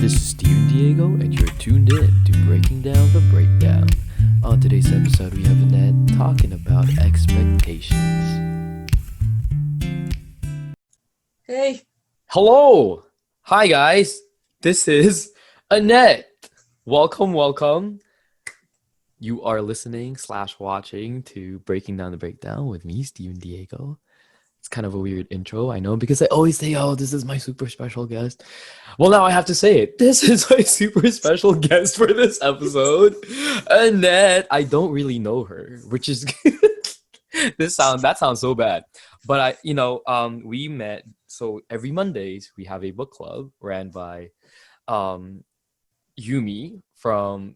This is Steven Diego, and you're tuned in to Breaking Down the Breakdown. On today's episode, we have Annette talking about expectations. Hey, Hello! Hi, guys! This is Annette! Welcome. You are listening / watching to Breaking Down the Breakdown with me, Steven Diego. It's kind of a weird intro, I know, because I always say, oh, this is my super special guest. Well, now I have to say it. This is my super special guest for this episode, Annette. I don't really know her, which is that sounds so bad. But we met. So every Mondays we have a book club ran by um, Yumi from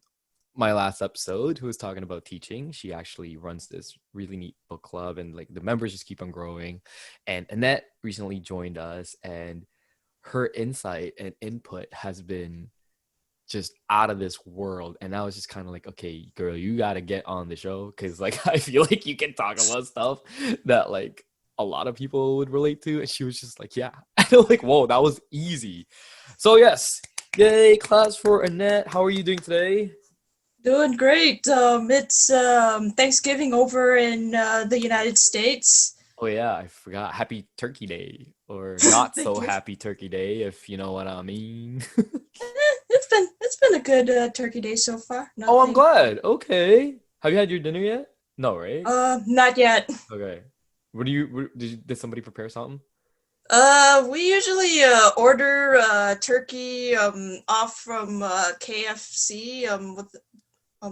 my last episode, who was talking about teaching. She actually runs this really neat book club, and like the members just keep on growing. And Annette recently joined us, and her insight and input has been just out of this world. And I was just kind of like, okay, girl, you gotta get on the show, because like I feel like you can talk about stuff that like a lot of people would relate to. And she was just like, yeah. And I'm like, whoa, that was easy. So yes, yay, class for Annette. How are you doing today? doing great. It's Thanksgiving over in the United States. Oh yeah, I forgot. Happy Turkey Day, or not so Thank you. happy Turkey Day, if you know what I mean. It's been a good Turkey Day so far. Oh, I'm Nothing. glad. Okay. Have you had your dinner yet? No, right? Not yet. Okay. Did somebody prepare something? We usually order turkey off from KFC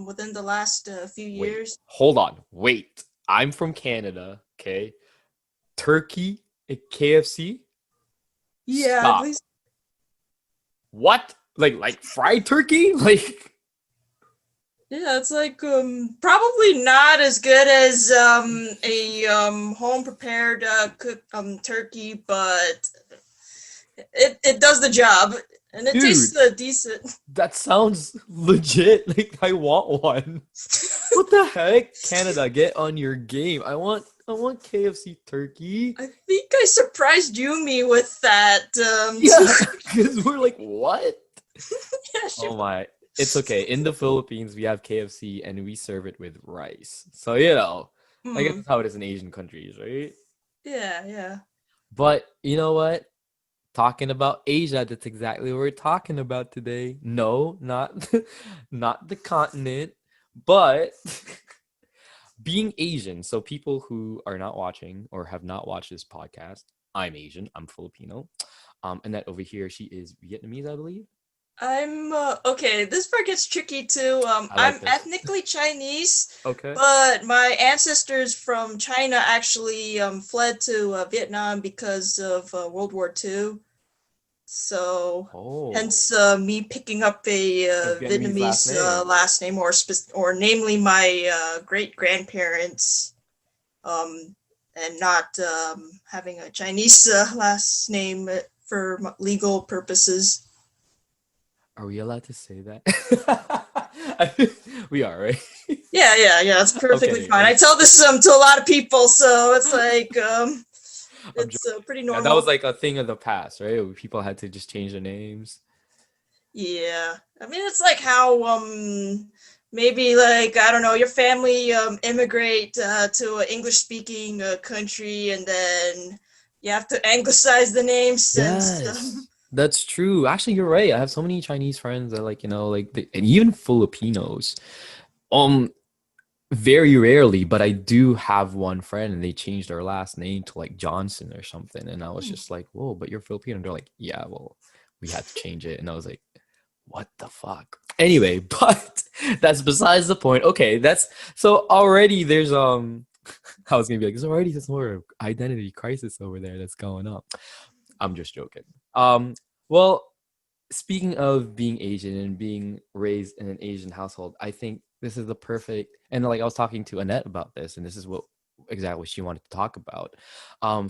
within the last few Wait, years. hold on. Wait. I'm from Canada, okay? Turkey at KFC? Yeah, at Stop. least. What? Like fried turkey? Like Yeah, it's like probably not as good as a home prepared cook turkey, but it does the job and it dude, tastes decent. that sounds legit. Like I want one. What the heck? Canada, get on your game. I want KFC turkey. I think I surprised Yumi with that too. Yeah, because we're like, what? Yeah, she. Oh my. It's okay. In the Philippines, we have KFC and we serve it with rice. So, I guess Mm, that's how it is in Asian countries, right? yeah, yeah. But you know what? Talking about Asia, that's exactly what we're talking about today. No, not not the continent, but being Asian. So people who are not watching or have not watched this podcast, I'm Asian, I'm Filipino. And that over here, she is Vietnamese, I believe. I'm okay. This part gets tricky too. I like I'm this. ethnically Chinese, Okay. but my ancestors from China actually fled to Vietnam because of World War II. So, Oh, hence me picking up a a Vietnamese last Vietnamese name. last name, or namely my great grandparents, um, and not having a Chinese last name for legal purposes. Are we allowed to say that? We are, right? Yeah. It's perfectly Okay, fine. I tell this to a lot of people, so it's like I'm it's joking. pretty Yeah, that was normal. like a thing of the past, right? Where people had to just change their names. Yeah, I mean it's like how maybe like I don't know your family immigrate to an English speaking country and then you have to anglicize the names since Yes, that's true. Actually, you're right. I have so many Chinese friends that and even Filipinos. Um, Very rarely, but I do have one friend, and they changed their last name to like Johnson or something, and I was just like, "Whoa!" But you're Filipino. And they're like, "Yeah, well, we had to change it," and I was like, "What the fuck?" Anyway, but that's besides the point. Okay, that's so already there's I was gonna be like, there's already this more identity crisis over there that's going up. I'm just joking. Well, speaking of being Asian and being raised in an Asian household, I think this is the perfect, and like I was talking to Annette about this, and this is what exactly she wanted to talk about.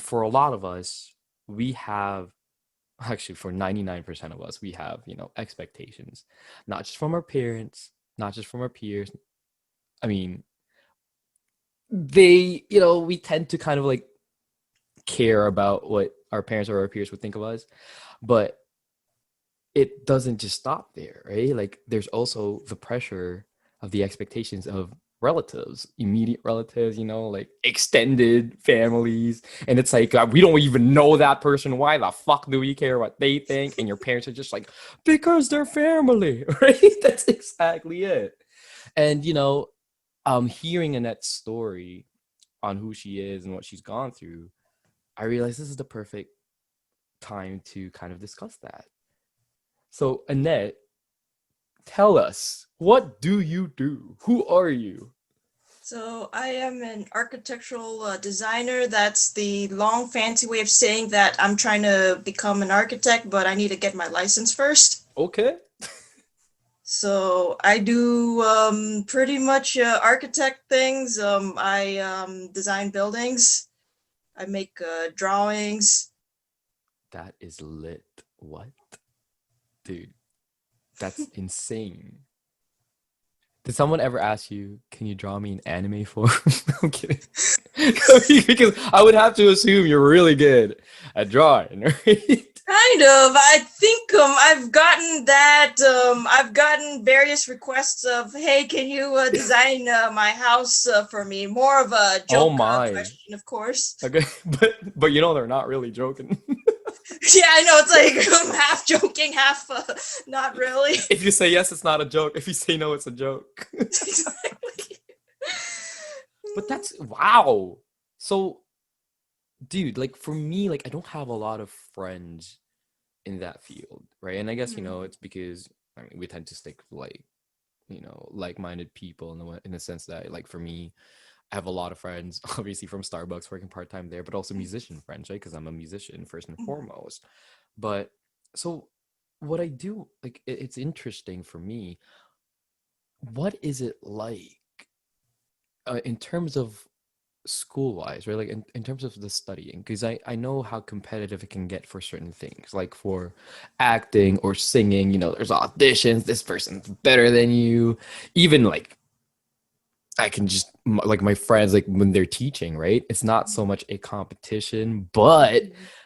For a lot of us, we have actually for 99% of us, we have, expectations, not just from our parents, not just from our peers. I mean, we tend to kind of like care about what our parents or our peers would think of us, but it doesn't just stop there, right? Like there's also the pressure of the expectations of relatives, immediate relatives, like extended families. And it's like, we don't even know that person. Why the fuck do we care what they think? And your parents are just like, because they're family, right? That's exactly it. And, hearing Annette's story on who she is and what she's gone through, I realized this is the perfect time to kind of discuss that. So, Annette, tell us, what do you do? Who are you? So I am an architectural designer. That's the long fancy way of saying that I'm trying to become an architect, but I need to get my license first. Okay. So I do pretty much architect things. I design buildings. I make drawings. That is lit. What? Dude, that's insane. Did someone ever ask you, can you draw me an anime form? I'm kidding. Because I would have to assume you're really good at drawing, right? Kind of. I think I've gotten that. I've gotten various requests of, "Hey, can you design my house for me?" More of a Oh joke my. question, of course. Okay, but they're not really joking. Yeah, I know. It's like I'm half joking, half not really. If you say yes, it's not a joke. If you say no, it's a joke. Exactly. But that's wow. So, dude, like for me, like I don't have a lot of friends in that field, right? And I guess, it's because I mean we tend to stick with, like, like-minded people in the sense that, like, for me, I have a lot of friends, obviously from Starbucks working part-time there, but also musician friends, right? Because I'm a musician first and foremost. But so what I do, like, it's interesting for me. What is it like in terms of school wise, right? Like in terms of the studying, because I know how competitive it can get for certain things, like for acting or singing, there's auditions, this person's better than you. Even like I can just like my friends, like when they're teaching, right? It's not so much a competition, but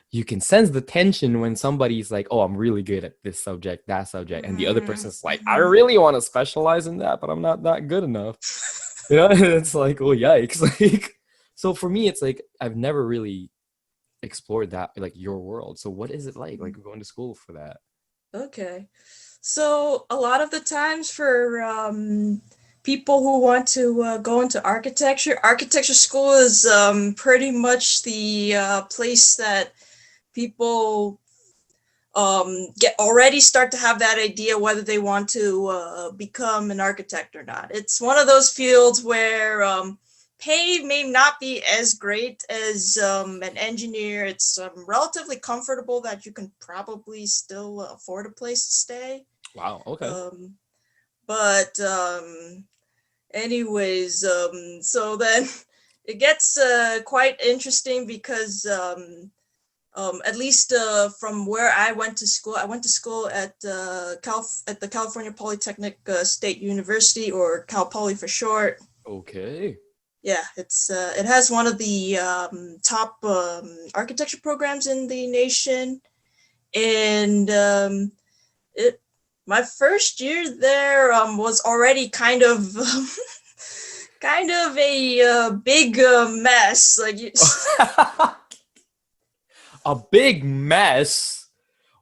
you can sense the tension when somebody's like, oh, I'm really good at this subject, that subject. And the other person's like, I really want to specialize in that, but I'm not that good enough. And it's like, oh, yikes. Like, so for me, it's like, I've never really explored that, like your world. So what is it like going to school for that? Okay. So a lot of the times for people who want to go into architecture, architecture school is pretty much the place that people get already start to have that idea whether they want to become an architect or not. It's one of those fields where pay may not be as great as an engineer. It's relatively comfortable that you can probably still afford a place to stay. Wow. Okay. Um, but anyways, so then it gets quite interesting because at least from where I went to school at at the California Polytechnic State University, or Cal Poly for short. Okay. Yeah, it has one of the top architecture programs in the nation, and it my first year there was already kind of kind of a big mess. Like A big mess.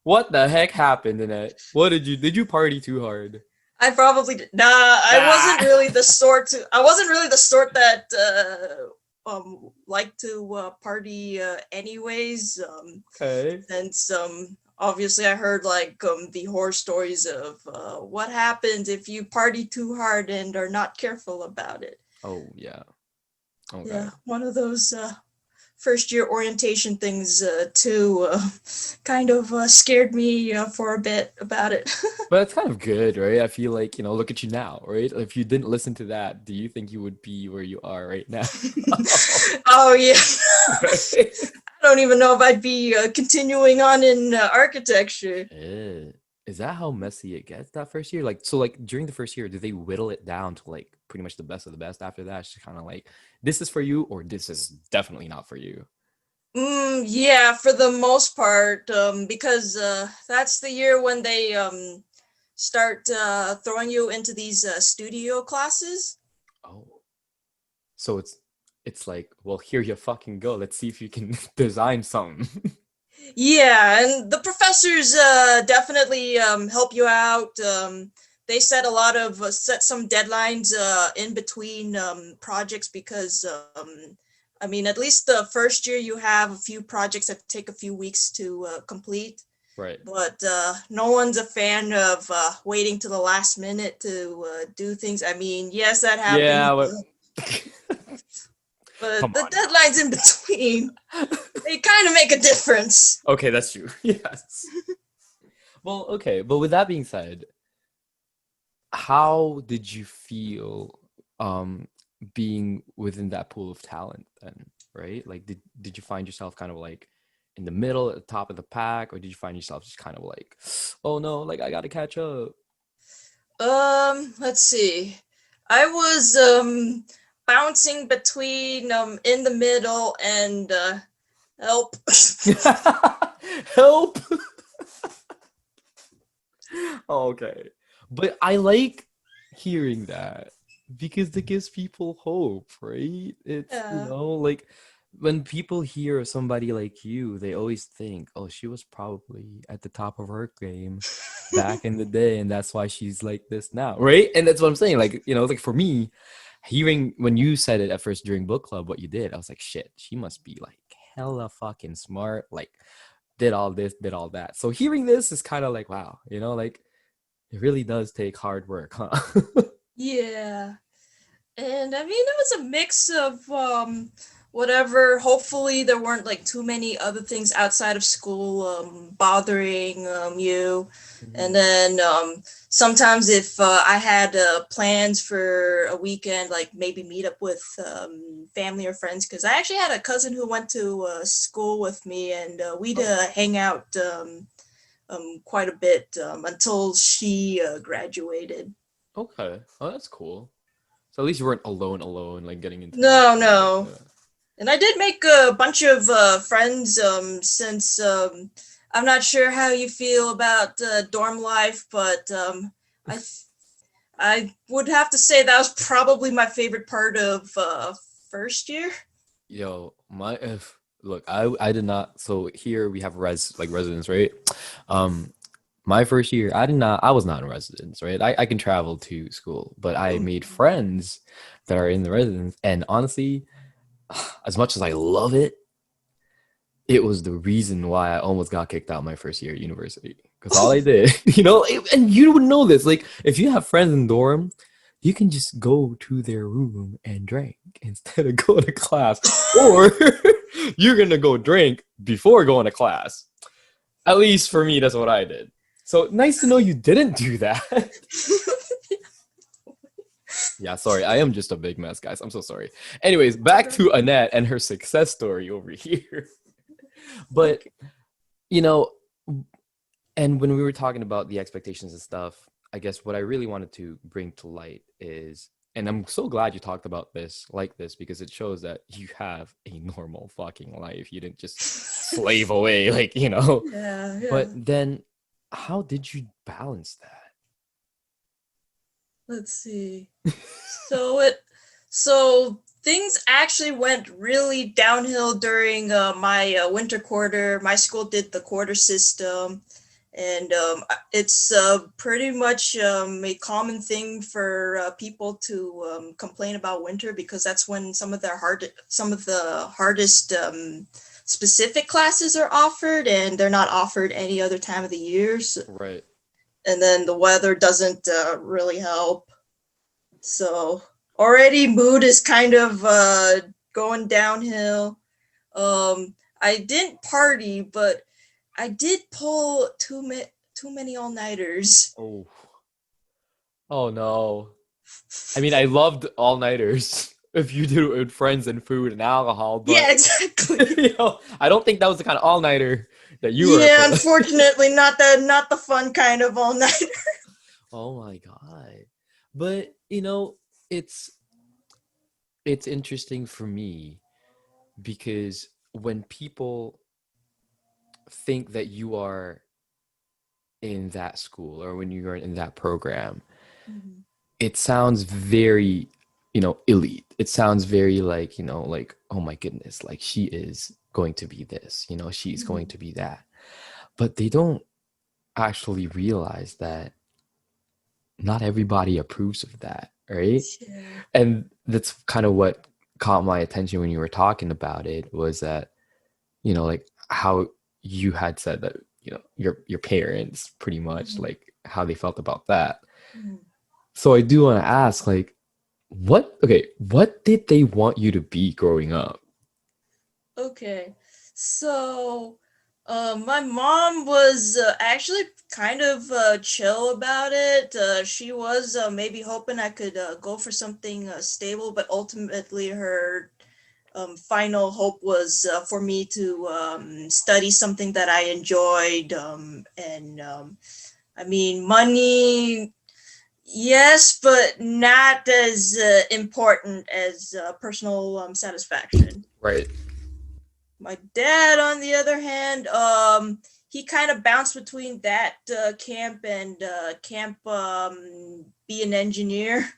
What the heck happened in it? What did you party too hard? I probably did. Nah, I wasn't Ah. really the sort to. I wasn't really the sort that like to party anyways. Okay. Since obviously I heard like the horror stories of what happens if you party too hard and are not careful about it. Oh yeah. Okay. Yeah, one of those first year orientation things too kind of scared me for a bit about it. But it's kind of good, right? I feel like, look at you now, right? If you didn't listen to that, do you think you would be where you are right now? Oh yeah. Right? I don't even know if I'd be continuing on in architecture. Shit. Is that how messy it gets that first year? Like, so like during the first year, do they whittle it down to like pretty much the best of the best after that? It's just kind of like, this is for you or this is definitely not for you. Yeah, for the most part, because that's the year when they start throwing you into these studio classes. Oh, so it's like, well, here you fucking go. Let's see if you can design something. Yeah, and the professors definitely help you out. They set some deadlines in between projects because I mean, at least the first year you have a few projects that take a few weeks to complete. Right. But no one's a fan of waiting to the last minute to do things. I mean, yes, that happens, Yeah, but but come the on now. deadlines in between, they kind of make a difference. Okay, that's true. Yes. Well, okay, but with that being said, how did you feel um being within that pool of talent then, right? Like did you find yourself kind of like in the middle at the top of the pack, or did you find yourself just kind of like, oh no, like I gotta catch up? Let's see. I was bouncing between in the middle and help. Help. Okay. But I like hearing that because it gives people hope, right? It's, Yeah. like when people hear somebody like you, they always think, oh, she was probably at the top of her game back in the day, and that's why she's like this now, right? And that's what I'm saying. Like, like for me, hearing when you said it at first during book club, what you did, I was like, shit, she must be like hella fucking smart, like did all this, did all that. So hearing this is kind of like, wow, like it really does take hard work, huh? Yeah. And I mean, it was a mix of whatever. Hopefully, there weren't like too many other things outside of school bothering you. And Mhm. then sometimes, if I had plans for a weekend, like maybe meet up with family or friends, because I actually had a cousin who went to school with me, and we'd Oh, hang out quite a bit until she graduated. okay. Oh, that's cool. So at least you weren't alone, like getting into No, anything like no. that. And I did make a bunch of friends since I'm not sure how you feel about dorm life, but I I would have to say that was probably my favorite part of first year. Yo, my if look, I did not. So here we have residence, right? Um, my first year, I was not in residence, right? I can travel to school, but I Mm. made friends that are in the residence, and honestly, as much as I love it, it was the reason why I almost got kicked out my first year at university. Because all I did, and you would know this, like if you have friends in dorm, you can just go to their room and drink instead of going to class, or you're gonna go drink before going to class. At least for me, that's what I did. So nice to know you didn't do that. Yeah, sorry, I am just a big mess, guys. I'm so sorry. Anyways, It's back okay. to Annette and her success story over here. But Okay. you know, and when we were talking about the expectations and stuff, I guess what I really wanted to bring to light is, and I'm so glad you talked about this like this because it shows that you have a normal fucking life. You didn't just slave away, Yeah, But yeah. then, how did you balance Let's see. that? So things actually went really downhill during my winter quarter. My school did the quarter system, and it's pretty much a common thing for people to complain about winter because that's when some of the hardest specific classes are offered, and they're not offered any other time of the year. So, Right. and then the weather doesn't really help. So already mood is kind of going downhill. I didn't party, but I did pull too many all nighters. Oh. Oh no. I mean, I loved all nighters if you do it with friends and food and alcohol, Yeah, but exactly. I don't think that was the kind of all nighter that you were Yeah, put. unfortunately, not the fun kind of all nighter. Oh my god. But it's interesting for me because when people think that you are in that school or when you're in that program, Mhm. it sounds very, elite. It sounds very like, like, oh my goodness, like she is going to be this, she's going Mhm. to be that. But they don't actually realize that not everybody approves of that, right? Yeah. And that's kind of what caught my attention when you were talking about it was that, like how you had said that, your parents pretty much Mhm. like how they felt about that. Mhm. So I do want to ask, like, what did they want you to be growing up? Okay. So, my mom was actually kind of chill about it. She was maybe hoping I could go for something stable, but ultimately her final hope was for me to study something that I enjoyed. And I mean, money, yes, but not as important as personal satisfaction. Right. My dad, on the other hand, he kind of bounced between that camp and camp be an engineer,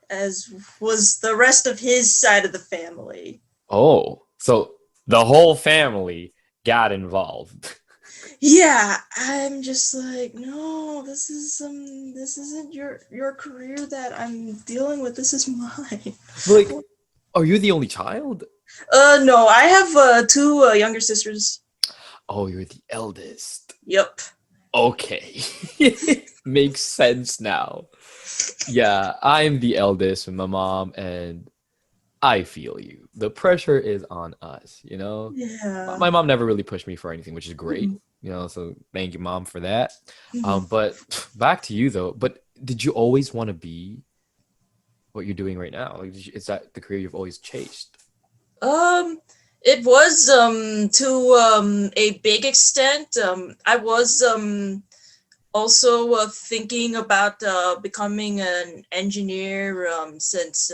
as was the rest of his side of the family. Oh, so the whole family got involved. Yeah, I'm just like, no, this isn't your career that I'm dealing with. This is mine. But like, are you the only child? No, I have two younger sisters. Oh, you're the eldest. Yep. Okay. Makes sense now. Yeah, I'm the eldest with my mom, and I feel you. The pressure is on us, you know? Yeah. My mom never really pushed me for anything, which is great, Mhm. so thank you, mom, for that. Mhm. But back to you though. But did you always want to be what you're doing right now? Like, is that the career you've always chased? Um, it was to a big extent. I was also thinking about becoming an engineer since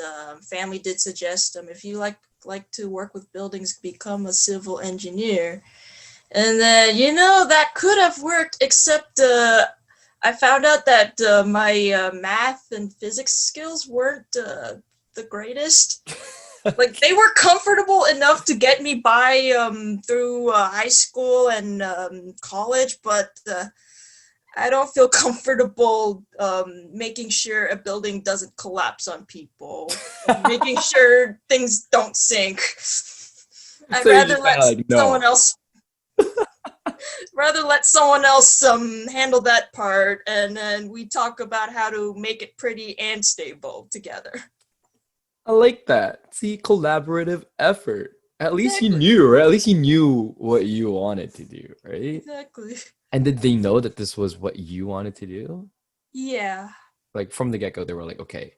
family did suggest if you like to work with buildings, become a civil engineer. And then that could have worked, except I found out that my math and physics skills weren't the greatest. Like they were comfortable enough to get me by through high school and college, but I don't feel comfortable making sure a building doesn't collapse on people, making sure things don't sink. I'd So you're just kind of like, someone no. else let someone else handle that part, and then we talk about how to make it pretty and stable together. I like that. See, collaborative effort. At least you Exactly. knew, right? At least you knew what you wanted to do, right? Exactly. And did they know that this was what you wanted to do? Yeah. Like from the get-go, they were like, okay,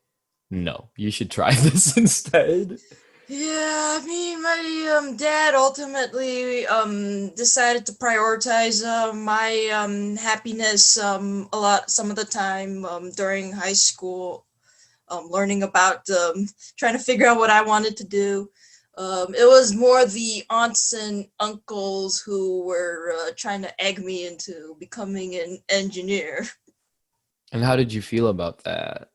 no, you should try this instead. Yeah, I mean, my dad ultimately decided to prioritize my happiness a lot some of the time during high school, learning about trying to figure out what I wanted to do. It was more the aunts and uncles who were trying to egg me into becoming an engineer. And how did you feel about that?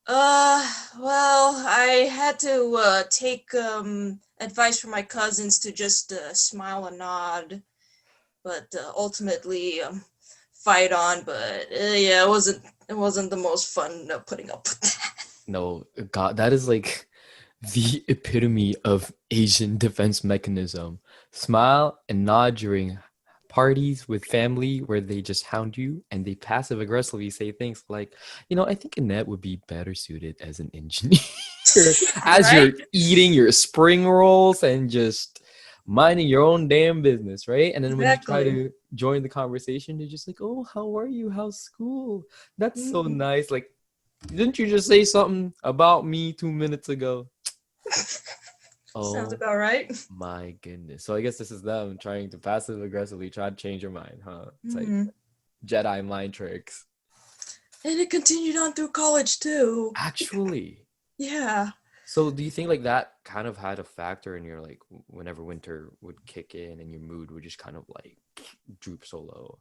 Well, I had to take advice from my cousins to just smile and nod, but ultimately fight on. But yeah, it wasn't the most fun putting up with that. No, God, that is like the epitome of Asian defense mechanism. Smile and nod during parties with family where they just hound you and they passive aggressively say things like, I think Annette would be better suited as an engineer. As Right? you're eating your spring rolls and just minding your own damn business, right? And then when you try Exactly. to join the conversation, they're just like, oh, how are you? How's school? That's so Mhm. nice. Like, didn't you just say something about me 2 minutes ago? Sounds Oh about right. my goodness. So I guess this is them trying to passive aggressively try to change your mind, huh? It's like Mhm. Jedi mind tricks. And it continued on through college too. Actually. Yeah. So do you think like that kind of had a factor in your like whenever winter would kick in and your mood would just kind of like droop so low?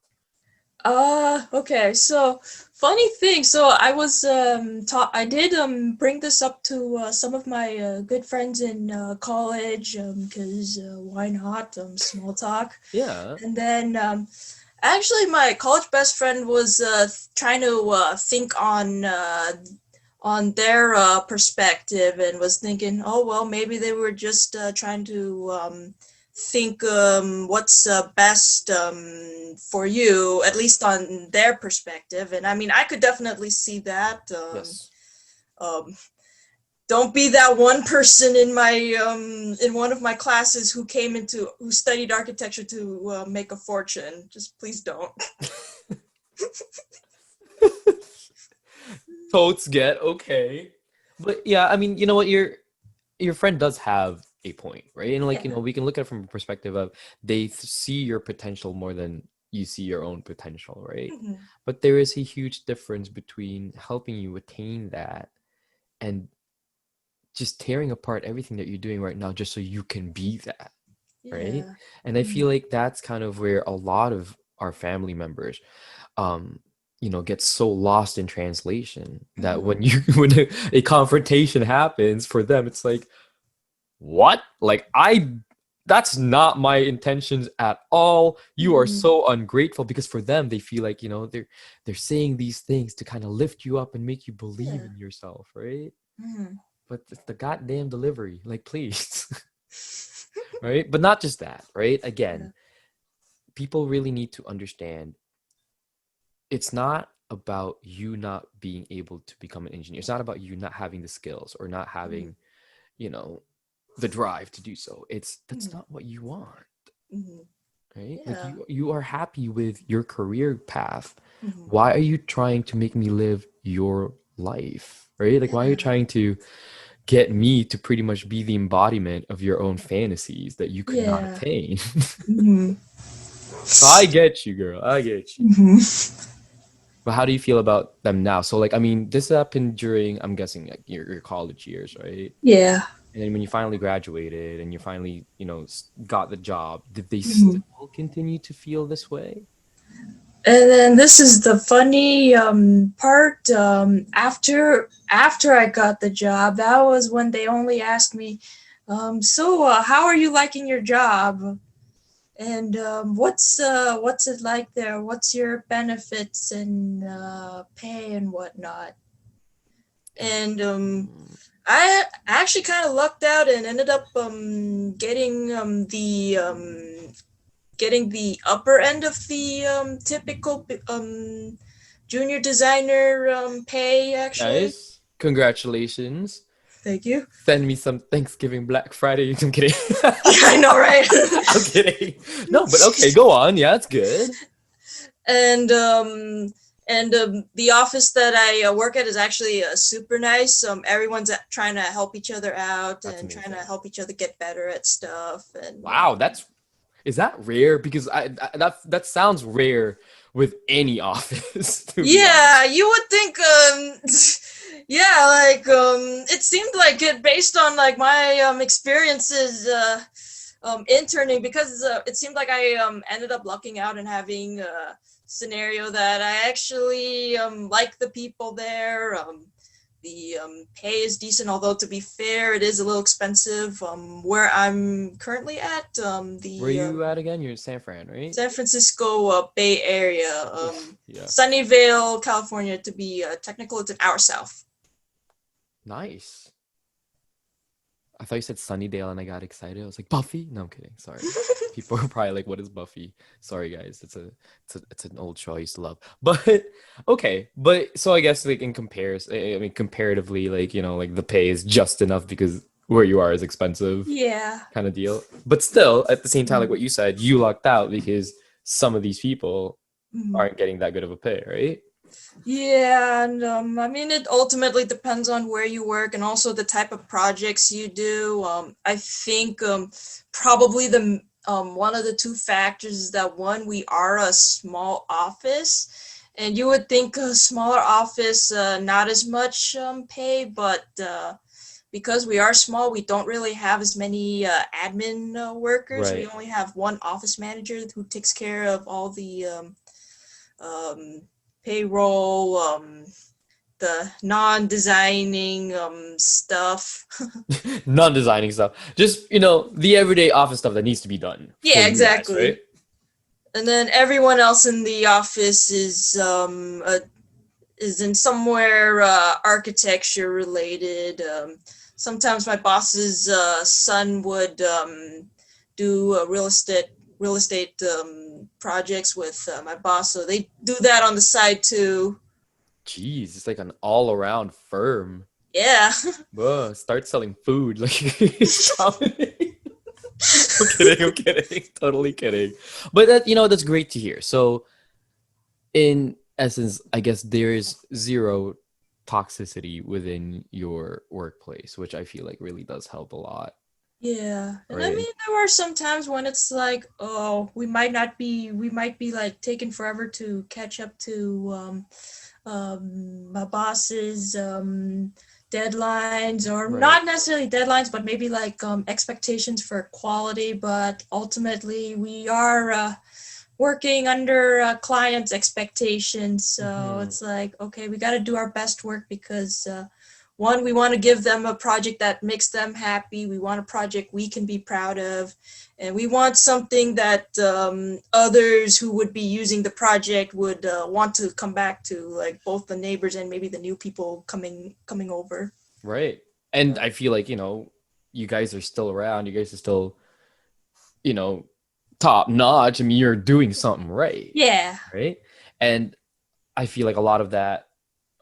Okay. So funny thing. So I was taught. I did bring this up to some of my good friends in college because why not small talk. Yeah. And then actually my college best friend was trying to think on their perspective and was thinking, oh well, maybe they were just trying to think what's best for you, at least on their perspective. And I mean, I could definitely see that. Yes. Um, don't be that one person in my in one of my classes who studied architecture to make a fortune. Just please don't. Totes get okay. But yeah, I mean, you know what, your friend does have a point, right? And like, Yeah. we can look at it from a perspective of they see your potential more than you see your own potential, right? Mhm. But there is a huge difference between helping you attain that and just tearing apart everything that you're doing right now just so you can be that, right? Yeah. And I feel Mhm. like that's kind of where a lot of our family members um get so lost in translation that Mhm. when you when a confrontation happens for them, it's like, what? Like, that's not my intentions at all. You are Mhm. so ungrateful, because for them they feel like, they're saying these things to kind of lift you up and make you believe Yeah. in yourself, right? Mhm. But it's the goddamn delivery, like, please. Right? But not just that, right? Yeah. Again, people really need to understand it's not about you not being able to become an engineer. It's not about you not having the skills or not Mhm. having, you know, the drive to do so. That's Mhm. not what you want, Mhm. right? Like, Yeah. you are happy with your career path. Mhm. Why are you trying to make me live your life? Right? Like, why are you Yeah. trying to get me to pretty much be the embodiment of your own fantasies that you could not Yeah. attain? Mhm. So I get you, girl. I get you. Mhm. But how do you feel about them now? So, like, I mean, this happened during, I'm guessing, like your college years, right? Yeah. And then when you finally graduated and you finally, got the job, did they Mhm. still continue to feel this way? And then this is the funny part. After I got the job, that was when they only asked me, "So, how are you liking your job? And what's it like there? What's your benefits and pay and whatnot?" And Mm, I actually kind of lucked out and ended up getting the upper end of the typical junior designer pay, actually. nice. Congratulations. Thank you. Send me some Thanksgiving Black Friday. I'm kidding. Yeah, I know, right? I'm kidding. No, but okay, go on. Yeah, that's good. and the office that I work at is actually super nice. Everyone's trying to help each other out That's and trying to amazing. help each other get better at stuff. And Wow, is that rare? Because that sounds rare with any office, to be honest. yeah, you would think yeah, like it seemed like it based on like my experiences interning, because it seemed like I ended up lucking out and having a scenario that I actually like the people there. The pay is decent, although to be fair, it is a little expensive. Where I'm currently at, Where are the you at again? You're in San Fran, right? San Francisco Bay Area, Oof, yeah. Sunnyvale, California, to be technical. It's an hour south. Nice. I thought you said Sunnydale and I got excited. I was like, Buffy? No, I'm kidding. Sorry. People are probably like, what is Buffy? Sorry guys. It's an old show I used to love. But okay. But so I guess like in comparison, I mean comparatively, like, like the pay is just enough because where you are is expensive Yeah. kind of deal. But still, at the same time, like Mhm. what you said, you lucked out because some of these people Mhm. aren't getting that good of a pay, right? Yeah, and I mean, it ultimately depends on where you work and also the type of projects you do. I think probably the one of the two factors is that, one, we are a small office, and you would think a smaller office not as much pay, but because we are small, we don't really have as many admin workers. We Right. only have one office manager who takes care of all the um, payroll, the non-designing stuff. Non-designing stuff. Just, the everyday office stuff that needs to be done for Yeah, you guys, right? exactly. And then everyone else in the office is in somewhere architecture related. Sometimes my boss's son would do real estate projects with my boss, so they do that on the side too. Jeez, it's like an all-around firm. Yeah. Whoa, start selling food. Like, I'm kidding. I'm kidding. Totally kidding. But that's great to hear. So, in essence, I guess there is zero toxicity within your workplace, which I feel like really does help a lot, Yeah. And I right? mean, there are some times when it's like, oh, we might be like taking forever to catch up to my boss's deadlines, or Right. not necessarily deadlines, but maybe like expectations for quality. But ultimately, we are working under clients' expectations. So Hmm. it's like, okay, we got to do our best work because one, we want to give them a project that makes them happy. We want a project we can be proud of. And we want something that others who would be using the project would want to come back to, like both the neighbors and maybe the new people coming over. Right. And Uh, I feel like, you guys are still around. You guys are still, you know, top notch. I mean, you're doing something right. yeah, Right. And I feel like a lot of that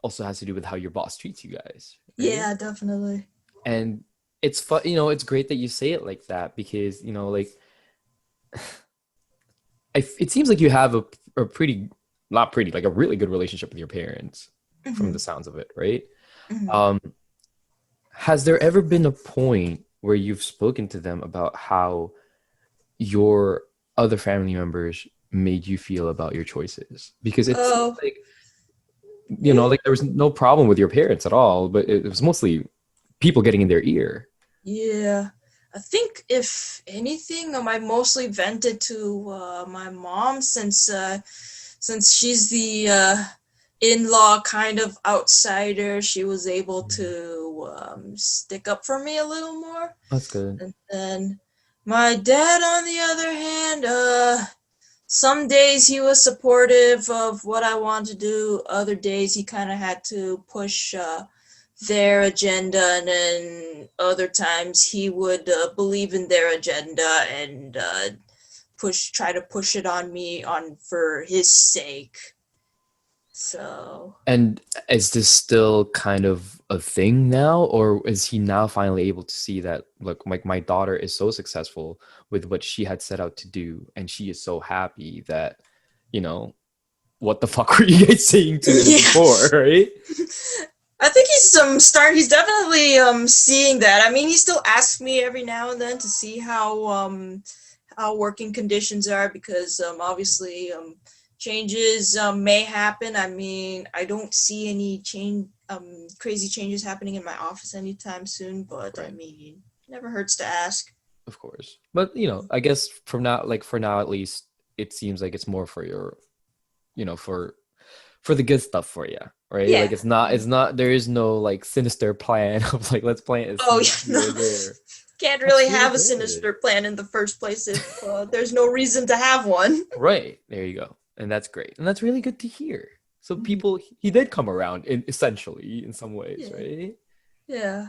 also has to do with how your boss treats you guys. Right. yeah, definitely. And it's fun, it's great that you say it like that because, like, it seems like you have a pretty, not pretty, like a really good relationship with your parents from the Hmm. sounds of it. Right. Hmm. Um, has there ever been a point where you've spoken to them about how your other family members made you feel about your choices? Because it seems Oh, like, yeah. like there was no problem with your parents at all, but it was mostly people getting in their ear. Yeah, I think if anything, I mostly vented to my mom, since she's the in-law kind of outsider. She was able Mhm. to stick up for me a little more. That's good. And then my dad, on the other hand, some days he was supportive of what I wanted to do. Other days he kind of had to push their agenda, and then other times he would believe in their agenda and try to push it on me on for his sake. So And is this still kind of a thing now, or is he now finally able to see that, look, like my daughter is so successful with what she had set out to do, and she is so happy that, you know, what the fuck were you guys saying to me yeah. before, right? I think he's definitely seeing that. I mean, he still asks me every now and then to see how working conditions are, because obviously changes may happen. I mean, I don't see any crazy changes happening in my office anytime soon, but I Right. mean, never hurts to ask. Of course. But, I guess from now, like for now at least, it seems like it's more for your, for the good stuff for you, right? Like Yeah. it's not there is no like sinister plan of like let's plant a Oh, seed yeah, no. here or there. Can't That's really really have a good. sinister plan in the first place if there's no reason to have one. Right. There you go. And that's great. And that's really good to hear. So Mhm. people he did come around in essentially in some ways, Yeah. right? Yeah.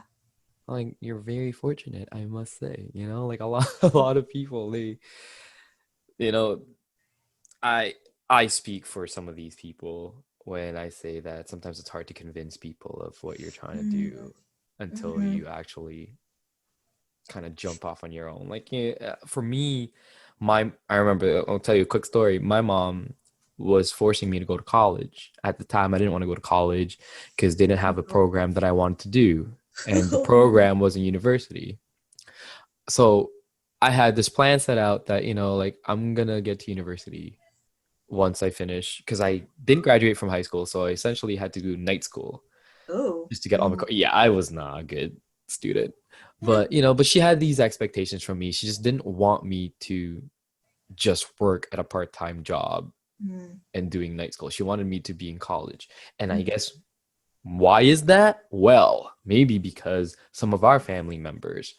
Like you're very fortunate, I must say. Like a lot a lot of people they you know, I I speak for some of these people when I say that sometimes it's hard to convince people of what you're trying to Mm-hmm. do until Mm-hmm. you actually kind of jump off on your own. Like for me, my I remember I'll tell you a quick story. My mom was forcing me to go to college. At the time, I didn't want to go to college because they didn't have a program that I wanted to do, and the program was a university. So I had this plan set out that like I'm gonna get to university once I finish because I didn't graduate from high school, so I essentially had to do night school Oh. just to get all my. Mm-hmm. Yeah, I was not good. student. Mm, But she had these expectations from me. She just didn't want me to just work at a part-time job mm, and doing night school. She wanted me to be in college. And I mm, guess why is that? Well, maybe because some of our family members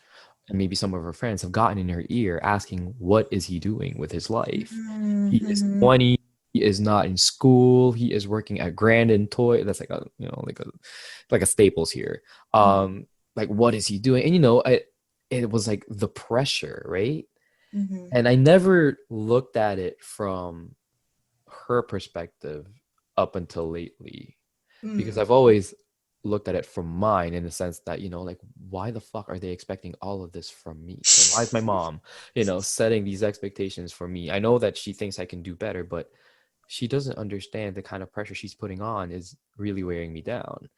and maybe some of her friends have gotten in her ear asking, what is he doing with his life? mm, He is mhm, 20. He is not in school. He is working at Grand and Toy. That's like a Staples here. mm, Like what is he doing? And it was like the pressure, right? mhm, And I never looked at it from her perspective up until lately because mm. I've always looked at it from mine in the sense that, like, why the fuck are they expecting all of this from me? Like, why is my mom, setting these expectations for me? I know that she thinks I can do better, but she doesn't understand the kind of pressure she's putting on is really wearing me down.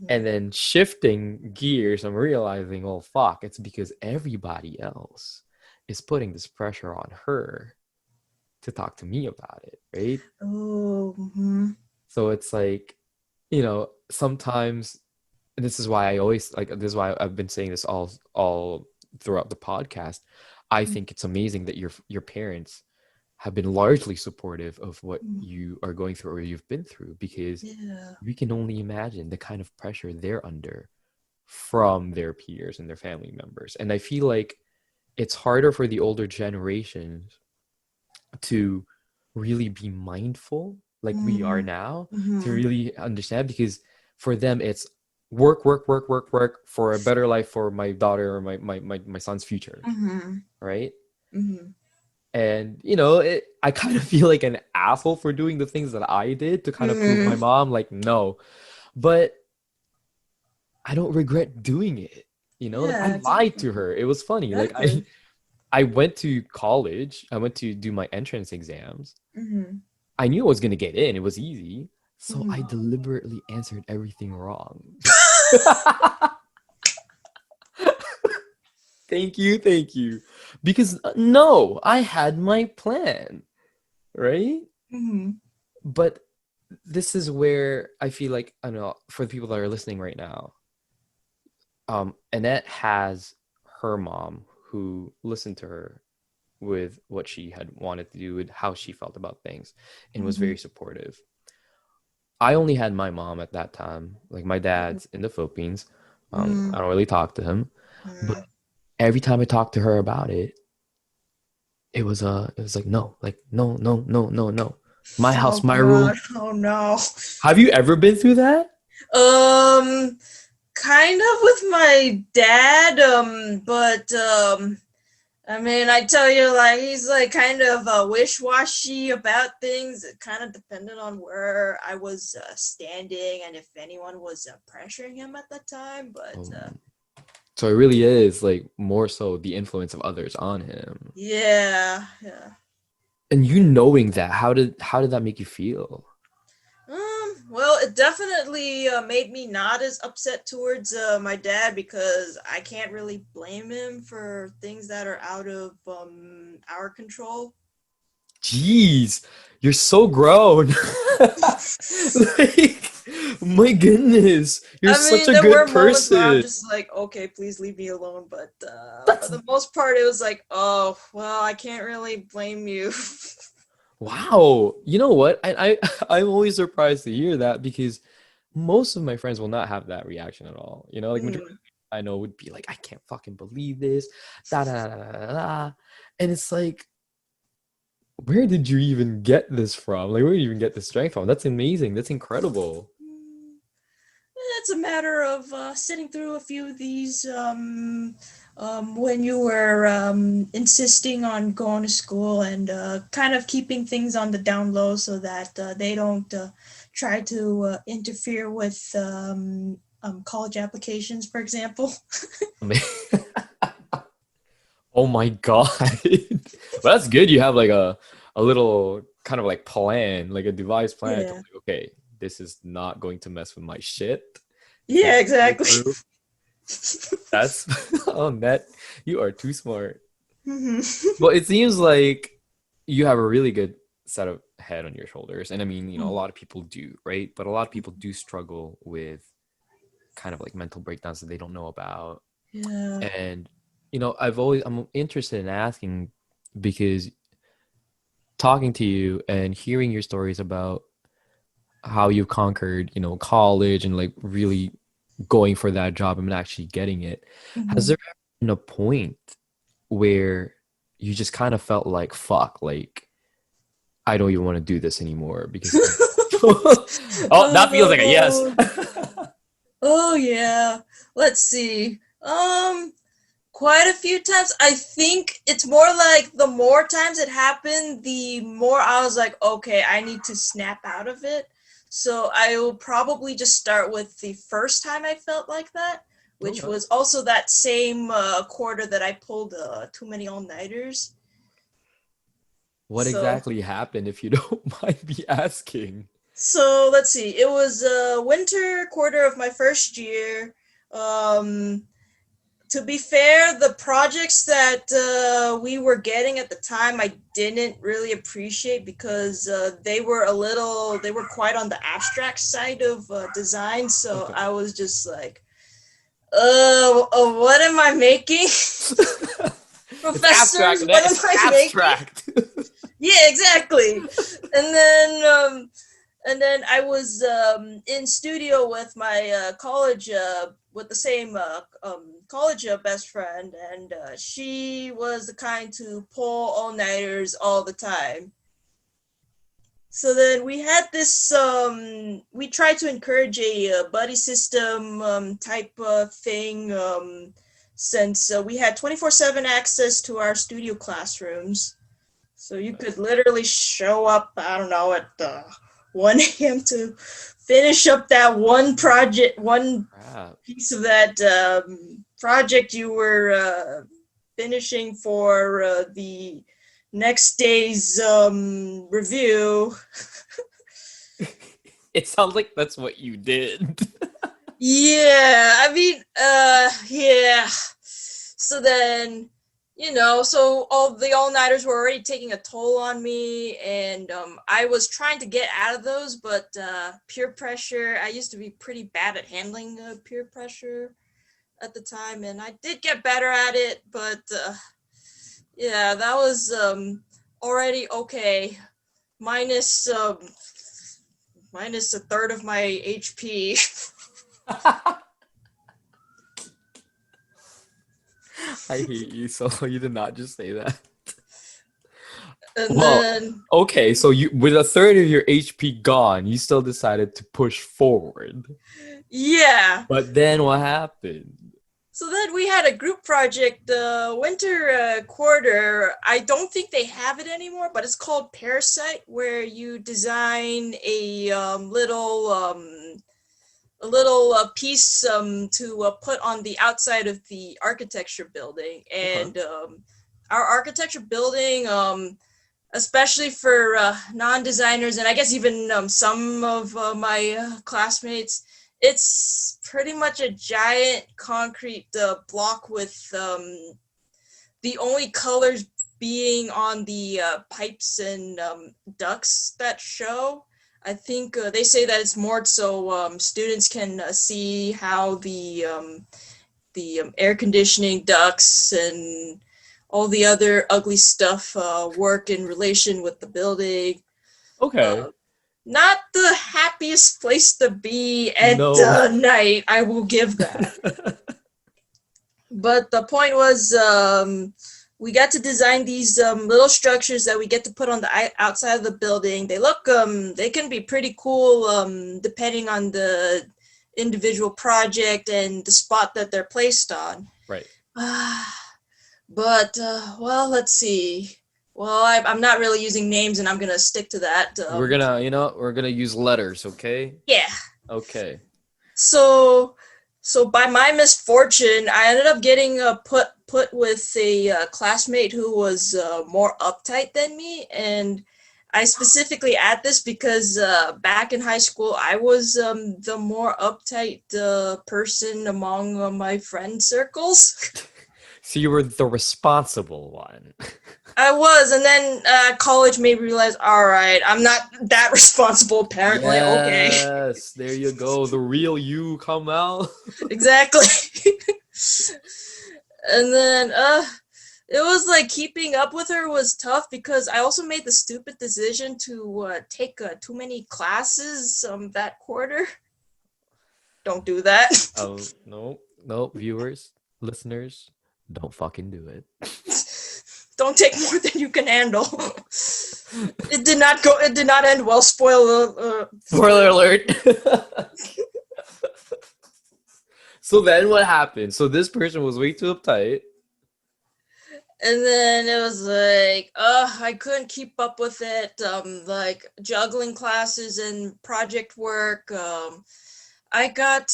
And Mhm, then shifting gears, I'm realizing, oh, fuck, it's because everybody else is putting this pressure on her to talk to me about it, right? oh, mhm, So it's like, sometimes, and this is why I always like this is why I've been saying this all throughout the podcast. I mm, think it's amazing that your parents have been largely supportive of what mm. you are going through or you've been through because Yeah. we can only imagine the kind of pressure they're under from their peers and their family members. And I feel like it's harder for the older generations to really be mindful like we are Mm, now to mhm, really understand because for them it's work work work work work for a better life for my daughter or my son's future, mhm, right? mhm, And I kind of feel like an asshole for doing the things that I did to kind of prove my mm. mom like no, but I don't regret doing it. Like I Yeah, lied exactly. to her. It was funny. Like I Exactly. I went to college. I went to do my entrance exams. Mhm, I knew I was gonna get in. It was easy. So I mhm. deliberately answered everything wrong. Thank you, thank you. Because no, I had my plan, right? Mhm, But this is where I feel like I don't know for the people that are listening right now. Annette has her mom who listened to her with what she had wanted to do with how she felt about things and was mhm, very supportive. I only had my mom at that time. Like my dad's in the Philippines. mhm, I don't really talk to him, but mhm. every time I talked to her about it, it was like no, no, no, no, no. My Oh house, my God. rules. Oh no. Have you ever been through that? Um, kind of with my dad, but I mean, I tell you, like he's like kind of wish-washy about things. It kind of depended on where I was standing and if anyone was pressuring him at the time. But Um, so it really is like more so the influence of others on him. yeah, yeah. And you knowing that, how did that make you feel? Well, it definitely made me not as upset towards my dad because I can't really blame him for things that are out of our control. Jeez, you're so grown. Like, my goodness, you're I such mean, a there were good moments where I'm person. just like, okay, please leave me alone. But for That's the most part, it was like, oh, well, I can't really blame you. wow. You know what? I'm always surprised to hear that because most of my friends will not have that reaction at all. Like majority Mm. I know would be like, I can't fucking believe this. Da da da da da da. And it's like, where did you even get this from? Like, where did you even get the strength from? That's amazing. That's incredible. It's a matter of sitting through a few of these when you were insisting on going to school and kind of keeping things on the down low so that they don't try to interfere with college applications, for example. I mean, oh my God. Well, that's good. You have like a little kind of like plan, like a device plan to Yeah. like, okay, this is not going to mess with my shit. It's going Yeah, to be exactly. bulletproof. That's oh net. You are too smart. Mhm. Well, it seems like you have a really good set of head on your shoulders. And I mean, a lot of people do, right? But a lot of people do struggle with kind of like mental breakdowns that they don't know about. Yeah. And I'm interested in asking because talking to you and hearing your stories about how you conquered, college and like really going for that job and actually getting it. Has Mhm. there ever been a point where you just kind of felt like, fuck, like I don't even want to do this anymore because oh, that feels like a yes. Oh, oh yeah. Let's see. Quite a few times. I think it's more like the more times it happened, the more I was like, okay, I need to snap out of it. So I will probably just start with the first time I felt like that, which Okay. was also that same quarter that I pulled too many all-nighters. What So exactly happened if you don't mind me asking? So let's see. It was winter quarter of my first year. Um, to be fair, the projects that we were getting at the time, I didn't really appreciate because they were quite on the abstract side of design. So Okay. I was just like, what am I making? It's abstract, Professors, and what am it's I making? abstract. Yeah, exactly. And then I was in studio with my college, with the same college best friend, and she was the kind to pull all nighters all the time. So then we had this. We tried to encourage a buddy system type thing, since we had 24/7 access to our studio classrooms. So you could Nice. literally show up, I don't know, at 1 a.m. to finish up that one project, one Crap. piece of that project you were finishing for the next day's review. It sounds like that's what you did. Yeah, I mean, yeah. So then, so all the all-nighters were already taking a toll on me, and I was trying to get out of those, but peer pressure, I used to be pretty bad at handling peer pressure at the time, and I did get better at it, but yeah, that was already okay. Minus, minus a third of my HP. I hate you, so you did not just say that. And Well, then okay, so you with a third of your HP gone, you still decided to push forward. yeah. But then what happened? So then we had a group project, the winter quarter. I don't think they have it anymore, but it's called Parasite, where you design a little piece to put on the outside of the architecture building. Okay. And our architecture building, especially for non-designers, and I guess even some of my classmates, it's pretty much a giant concrete block with the only colors being on the pipes and ducts that show. I think they say that it's more so students can see how the air conditioning ducts and all the other ugly stuff work in relation with the building. Okay. Uh, Not the happiest place to be at No. night, I will give that. But the point was, we got to design these little structures that we get to put on the outside of the building. They can be pretty cool, depending on the individual project and the spot that they're placed on. Right. But well, let's see. Well, I'm not really using names, and I'm gonna stick to that. We're gonna use letters, okay? Yeah. Okay. So, so by my misfortune, I ended up getting put with a classmate who was more uptight than me, and I specifically add this because back in high school, I was the more uptight person among my friend circles. So you were the responsible one. I was, and then college made me realize, all right, I'm not that responsible apparently. Okay. Yes, there you go. The real you come out. Exactly. And then it was like keeping up with her was tough because I also made the stupid decision to take too many classes that quarter. Don't do that. Oh, no, no, viewers, listeners, don't fucking do it. Don't take more than you can handle. It did not go. It did not end well. Spoiler. Spoiler alert. So then what happened? So this person was way too uptight. And then it was like, I couldn't keep up with it. Like juggling classes and project work. I got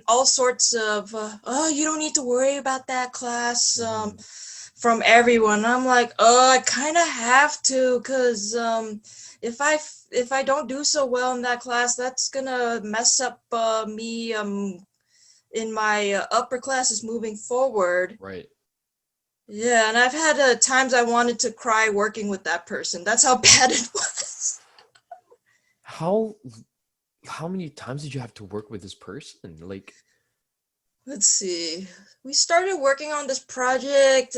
all sorts of, oh, you don't need to worry about that class from everyone. I'm like, oh, I kind of have to, because if I don't do so well in that class, that's gonna mess up me in my upper classes moving forward. Right. Yeah, and I've had times I wanted to cry working with that person. That's how bad it was. How how many times did you have to work with this person? Like, Let's see. We started working on this project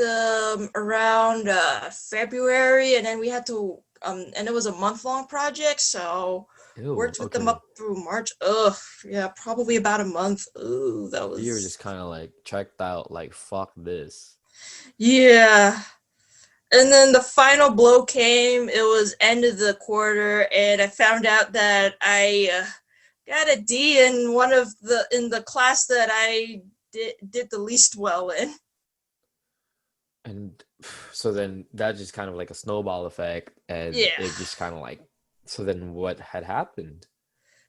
around February, and then we had to, and it was a month-long project, so ew, worked with them okay. up through March. Ugh, yeah, probably about a month. Ooh, that You were was, just kind of like checked out, like, fuck this. yeah. And then the final blow came. It was end of the quarter, and I found out that I got a D in in the class that I did the least well in. And so then that just kind of like a snowball effect, and Yeah. it just kind of like, so then what had happened?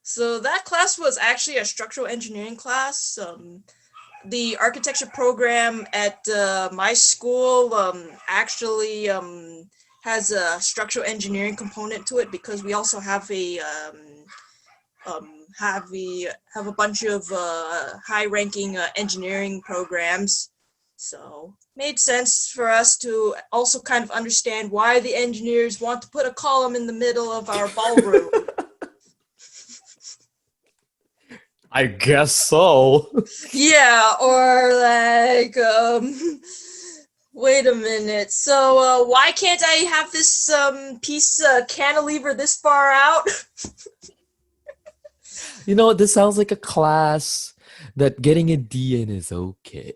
So that class was actually a structural engineering class. The architecture program at my school actually has a structural engineering component to it because we also have have a bunch of high-ranking engineering programs. So made sense for us to also kind of understand why the engineers want to put a column in the middle of our ballroom. I guess so. Yeah, or like, wait a minute. So, why can't I have this piece cantilever this far out? You know, this sounds like a class that getting a D in is okay.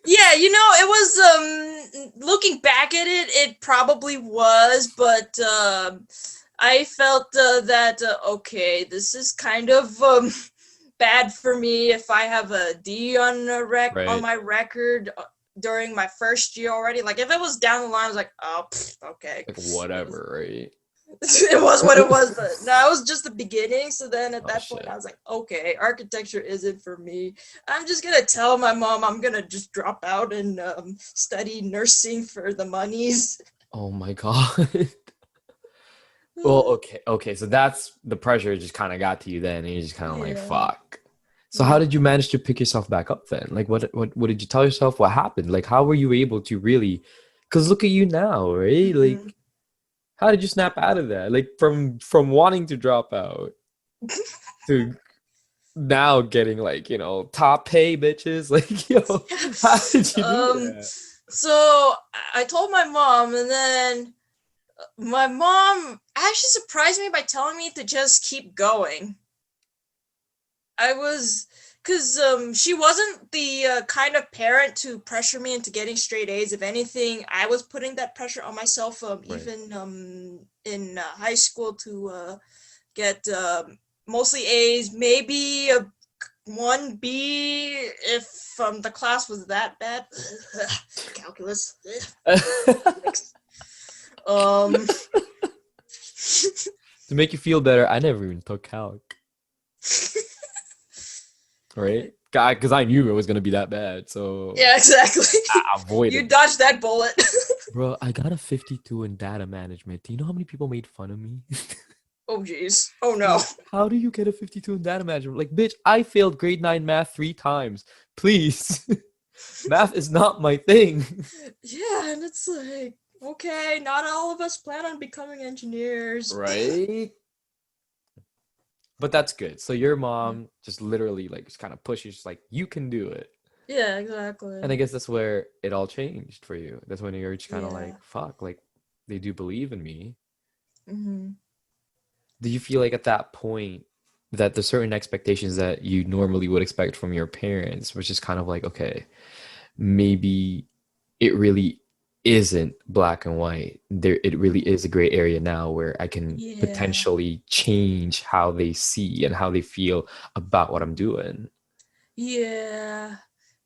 Yeah, it was. Looking back at it, it probably was, but I felt that okay, this is kind of bad for me if I have a D on on Right. my record during my first year already. Like if it was down the line, I was like, oh, okay. Like whatever, right? It was what it was, but no, it was just the beginning. So then at Oh that point, I shit. was like, okay, architecture isn't for me. I'm just gonna tell my mom I'm gonna just drop out and study nursing for the monies. Oh my god. Well, okay, okay. So that's the pressure just kind of got to you then, and you're just kind of like, Yeah. fuck. So how Yeah. did you manage to pick yourself back up then? Like, what did you tell yourself? What happened? Like, how were you able to really? Because look at you now, right? Mhm. Like, how did you snap out of that? Like, from wanting to drop out to now getting like, top pay bitches. Like, how did you do um. that? So I told my mom, and then my mom actually surprised me by telling me to just keep going. I was, because she wasn't the kind of parent to pressure me into getting straight A's. If anything, I was putting that pressure on myself, Right. even in high school to get mostly A's, maybe a 1B if the class was that bad. Calculus. Um, To make you feel better, I never even took calc, right? Because I knew it was gonna be that bad, so yeah, exactly. I You avoided it. dodged that bullet. Bro, I got a 52 in data management. Do you know how many people made fun of me? Oh, jeez. Oh, no. Like, how do you get a 52 in data management? Like, bitch, I failed grade 9 math 3 times. Please. Math is not my thing. Yeah, and it's like, okay, not all of us plan on becoming engineers. Right? But that's good. So your mom just literally like just kind of pushes, just like you can do it. Yeah, And I exactly. guess that's where it all changed for you. That's when you're just kind of Yeah. like, fuck, like they do believe in me. Hmm. Do you feel like at that point that the certain expectations that you normally would expect from your parents was just kind of like, okay, maybe it really isn't black and white. There, it really is a gray area now where I can Yeah. potentially change how they see and how they feel about what I'm doing. Yeah.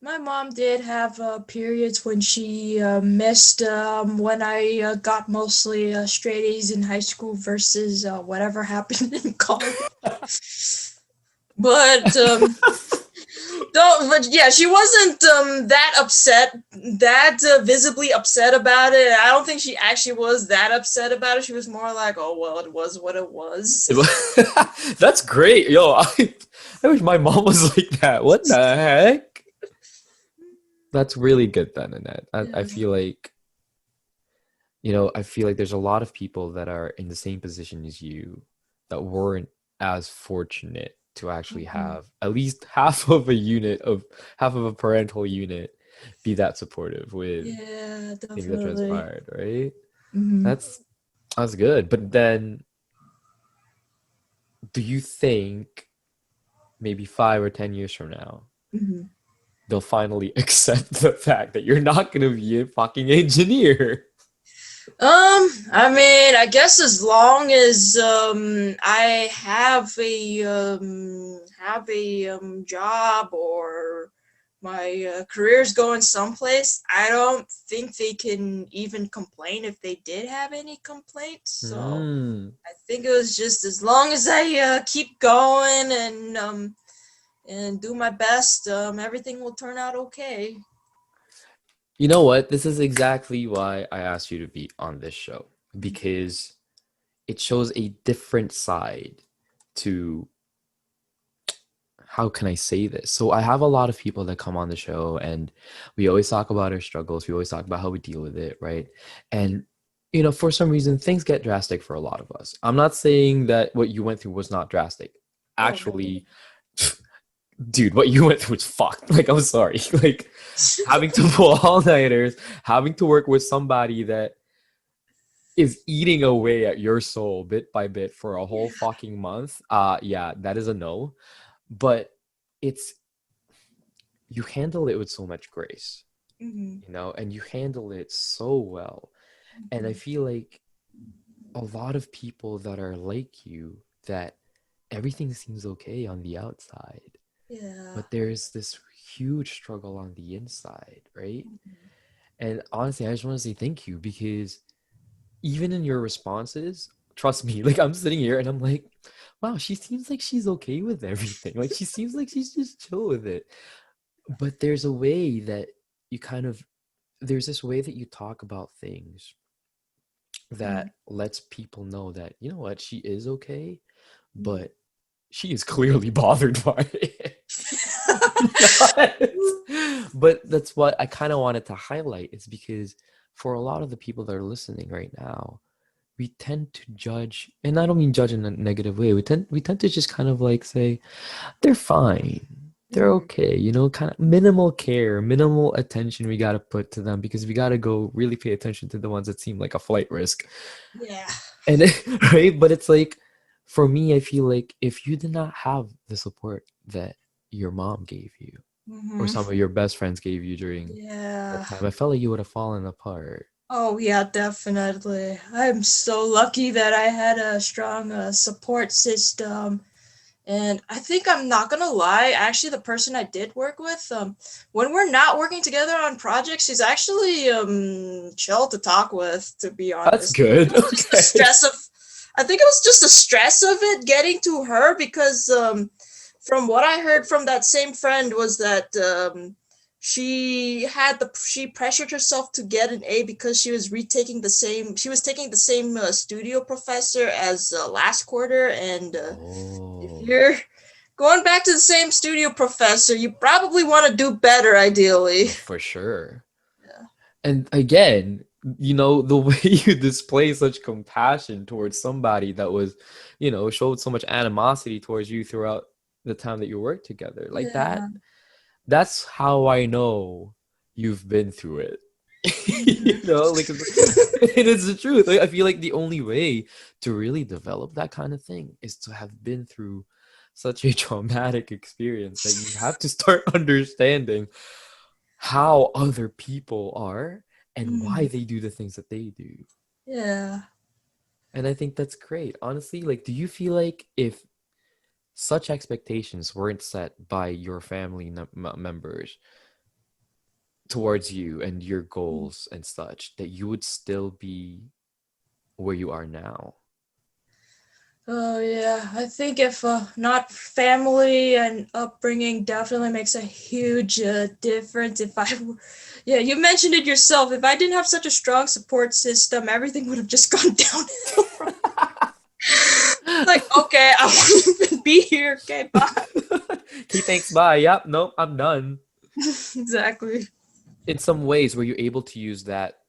My mom did have periods when she missed when I got mostly straight A's in high school versus whatever happened in college. But don't. But yeah, she wasn't that upset, that visibly upset about it. I don't think she actually was that upset about it. She was more like, "Oh well, it was what it was." That's great. Yo, I wish my mom was like that. What the heck? That's really good then, Annette. I Yeah. feel like, I feel like there's a lot of people that are in the same position as you that weren't as fortunate to actually Hmm. have at least half of a parental unit be that supportive with Yeah, things that definitely. transpired, right? Hmm. That's good. But then do you think maybe 5 or 10 years from now, Hmm. they'll finally accept the fact that you're not gonna be a fucking engineer? I mean, I guess as long as I have a job or my career's going someplace, I don't think they can even complain if they did have any complaints. So Hmm. I think it was just as long as I keep going and do my best, everything will turn out okay. You know what? This is exactly why I asked you to be on this show because it shows a different side to how can I say this? So I have a lot of people that come on the show and we always talk about our struggles. We always talk about how we deal with it, right? And for some reason things get drastic for a lot of us. I'm not saying that what you went through was not drastic. Oh no. Actually, dude, what you went through was fucked. Like, I'm sorry. Like having to pull all-nighters, having to work with somebody that is eating away at your soul bit by bit for a whole Yeah. fucking month. Yeah, that is a no. But it's you handle it with so much grace, Hmm. and you handle it so well. And I feel like a lot of people that are like you, that everything seems okay on the outside, Yeah. but there's this huge struggle on the inside, right? And honestly, I just want to say thank you because even in your responses, trust me, like I'm sitting here and I'm like, wow, she seems like she's okay with everything. Like she seems like she's just chill with it. But there's a way that you kind of there's this way that you talk about things that Mhm. lets people know that you know what, she is okay, Mhm. but she is clearly bothered by it. Not. But that's what I kind of wanted to highlight is because for a lot of the people that are listening right now, we tend to judge, and I don't mean judge in a negative way. We tend to just kind of like say they're fine, they're Mhm. okay, kind of minimal care, minimal attention we got to put to them because we got to go really pay attention to the ones that seem like a flight risk. Yeah. And right, but it's like for me, I feel like if you did not have the support that your mom gave you or Mhm. some of your best friends gave you during that Yeah. time, I felt like you would have fallen apart. Oh, yeah, definitely. I'm so lucky that I had a strong support system. And I think I'm not gonna lie, actually, the person I did work with, when we're not working together on projects, she's actually chill to talk with, to be That's honest. I think good. it was just the Okay. stress of, I think it was just the stress of it getting to her because from what I heard from that same friend was that she pressured herself to get an A because she was taking the same studio professor as last quarter, and if Oh. you're going back to the same studio professor, you probably want to do better, ideally. For sure. Yeah. And again, the way you display such compassion towards somebody that was, showed so much animosity towards you throughout the time that you worked together, like that, Yeah. that's how I know you've been through it. Like it is the truth. Like, I feel like the only way to really develop that kind of thing is to have been through such a traumatic experience that you have to start understanding how other people are and why Mm, they do the things that they do. yeah. And I think that's great. Honestly, like, do you feel like if such expectations weren't set by your family members towards you and your goals and such, that you would still be where you are now? Oh yeah, I think if not family and upbringing definitely makes a huge difference. Yeah, you mentioned it yourself. If I didn't have such a strong support system, everything would have just gone downhill from like, okay, I won't even be here. Okay, bye. Key thanks, bye. Yep, nope, I'm done. Exactly. In some ways, were you able to use that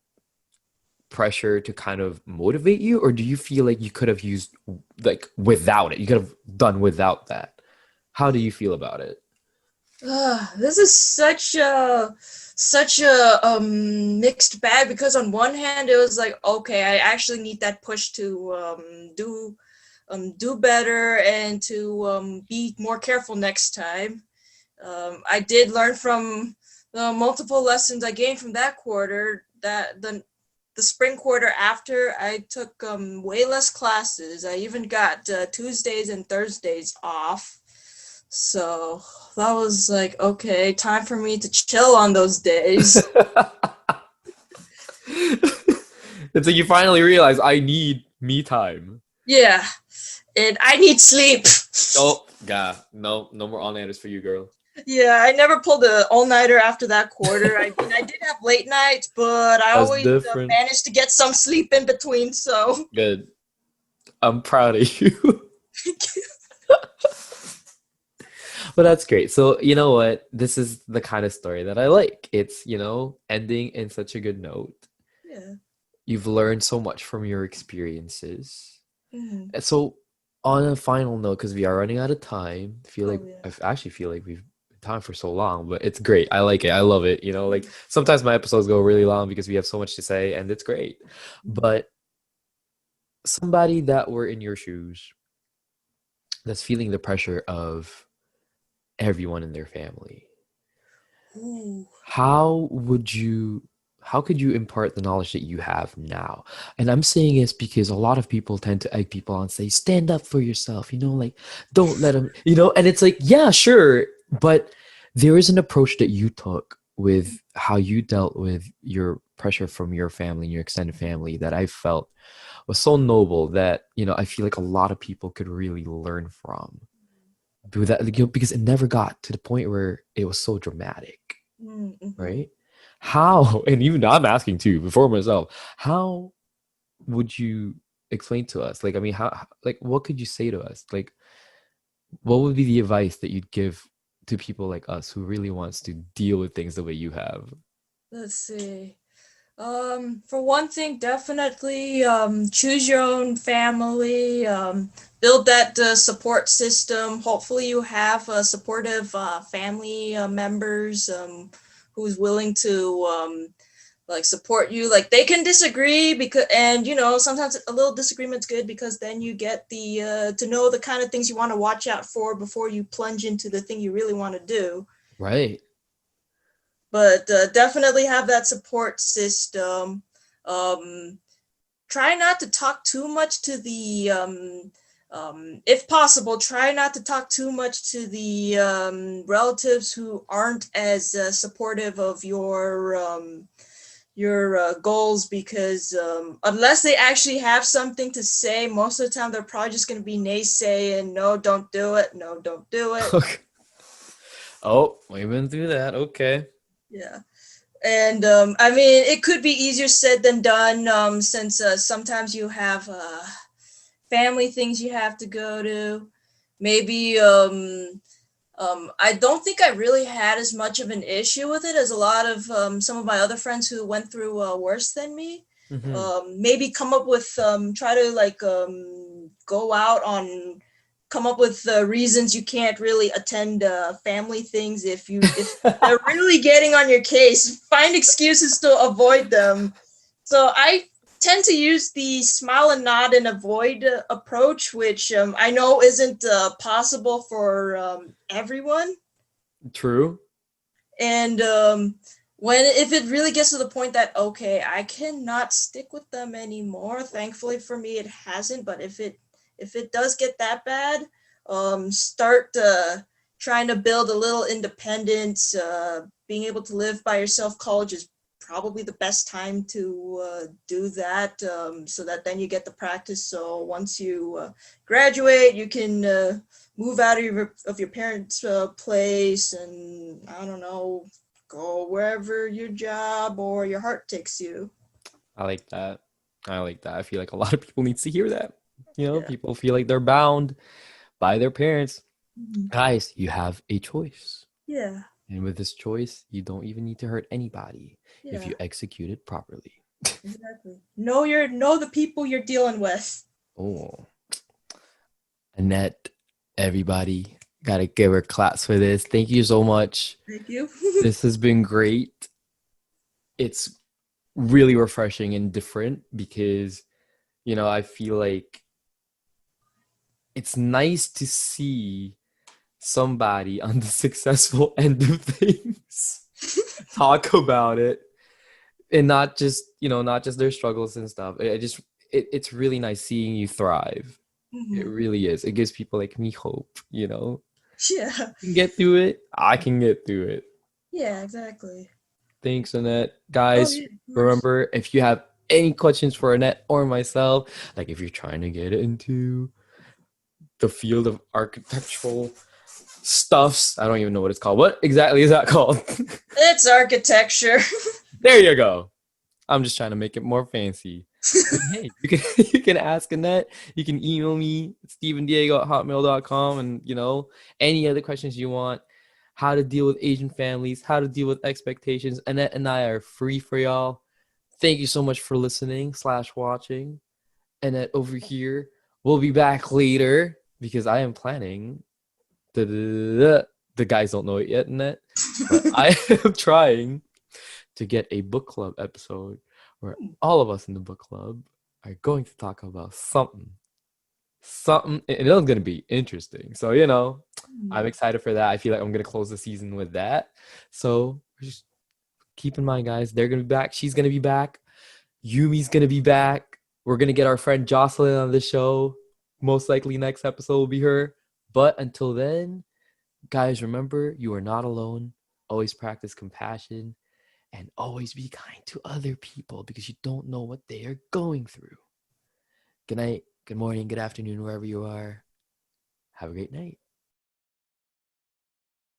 pressure to kind of motivate you, or do you feel like you could have used like without it? You could have done without that. How do you feel about it? This is such a mixed bag because on one hand it was like, okay, I actually need that push to do better and to be more careful next time. I did learn from the multiple lessons I gained from that quarter. That the spring quarter after, I took way less classes. I even got Tuesdays and Thursdays off. So that was like, okay, time for me to chill on those days. It's like you finally realize I need me time. Yeah, and I need sleep. Oh, God, no more all-nighters for you, girl. Yeah, I never pulled a all-nighter after that quarter. I mean, I did have late nights, but I That's always different. managed to get some sleep in between. So Good. I'm proud of you. But that's great. So, you know what? This is the kind of story that I like. It's, ending in such a good note. yeah. You've learned so much from your experiences. Mhm. And so, on a final note, because we are running out of time, Oh yeah. I actually feel like we've been time for so long, but it's great. I like it. I love it. Like sometimes my episodes go really long because we have so much to say, and it's great. But somebody that were in your shoes that's feeling the pressure of everyone in their family, Ooh. how would you how could you impart the knowledge that you have now? And I'm saying this because a lot of people tend to egg people on and say, stand up for yourself, like don't let them, and it's like, yeah, sure, but there is an approach that you took with how you dealt with your pressure from your family and your extended family that I felt was so noble that I feel like a lot of people could really learn from. Because it never got to the point where it was so dramatic, Mm-hmm. right? How, and even I'm asking too, before myself, how would you explain to us? Like, I mean, like, what could you say to us? Like, what would be the advice that you'd give to people like us who really wants to deal with things the way you have? Let's see. For one thing, definitely choose your own family, build that support system. Hopefully, you have supportive family members who's willing to like support you. Like they can disagree because, and sometimes a little disagreement's good because then you get the to know the kind of things you want to watch out for before you plunge into the thing you really want to do. Right. But definitely have that support system. Um, Try not to talk too much to the if possible, try not to talk too much to the relatives who aren't as supportive of your goals because unless they actually have something to say, most of the time they're probably just going to be naysaying, no, don't do it, no, don't do it. Okay. Oh, we've been through that. Okay. Yeah. And I mean, it could be easier said than done since sometimes you have family things you have to go to. maybe I don't think I really had as much of an issue with it as a lot of some of my other friends who went through worse than me. Mm-hmm. Maybe come up with try to like go out on come up with reasons you can't really attend family things if they're really getting on your case. Find excuses to avoid them. So I tend to use the smile and nod and avoid approach, which I know isn't possible for everyone. True. And when if it really gets to the point that okay, I cannot stick with them anymore. Thankfully for me, it hasn't. But if it does get that bad, start trying to build a little independence. Being able to live by yourself, college is probably the best time to do that, so that then you get the practice. So once you graduate, you can move out of your parents' place, and I don't know, go wherever your job or your heart takes you. I like that. I like that. I feel like a lot of people need to hear that. You know, Yeah. people feel like they're bound by their parents. Mhm. Guys, you have a choice. Yeah. And with this choice, you don't even need to hurt anybody if Yeah. you execute it properly. Exactly. Know the people you're dealing with. Oh, Annette, everybody, gotta give her claps for this. Thank you so much. Thank you. This has been great. It's really refreshing and different because, I feel like it's nice to see somebody on the successful end of things talk about it and not just their struggles and stuff. It's really nice seeing you thrive. It Mhm. really is. It gives people like me hope. Yeah. You can get through it. I can get through it. Yeah, exactly. Thanks, Annette. Oh Guys, yeah, of course. remember, if you have any questions for Annette or myself, like if you're trying to get into the field of architectural stuffs, I don't even know what it's called. What exactly is that called? It's architecture. There you go. I'm just trying to make it more fancy. But hey, you can you can ask Annette. You can email me, stevendiego@hotmail.com, and any other questions you want. How to deal with Asian families, how to deal with expectations. Annette and I are free for y'all. Thank you so much for listening slash watching. Annette over here. We'll be back later because I am planning. The guys don't know it yet, Annette, but I am trying to get a book club episode where all of us in the book club are going to talk about something, and it's going to be interesting. So, I'm excited for that. I feel like I'm going to close the season with that. So, just keep in mind, guys, they're going to be back. She's going to be back. Yumi's going to be back. We're going to get our friend Jocelyn on the show. Most likely next episode will be her. But until then, guys, remember, you are not alone. Always practice compassion and always be kind to other people because you don't know what they are going through. Good night, good morning, good afternoon, wherever you are. Have a great night.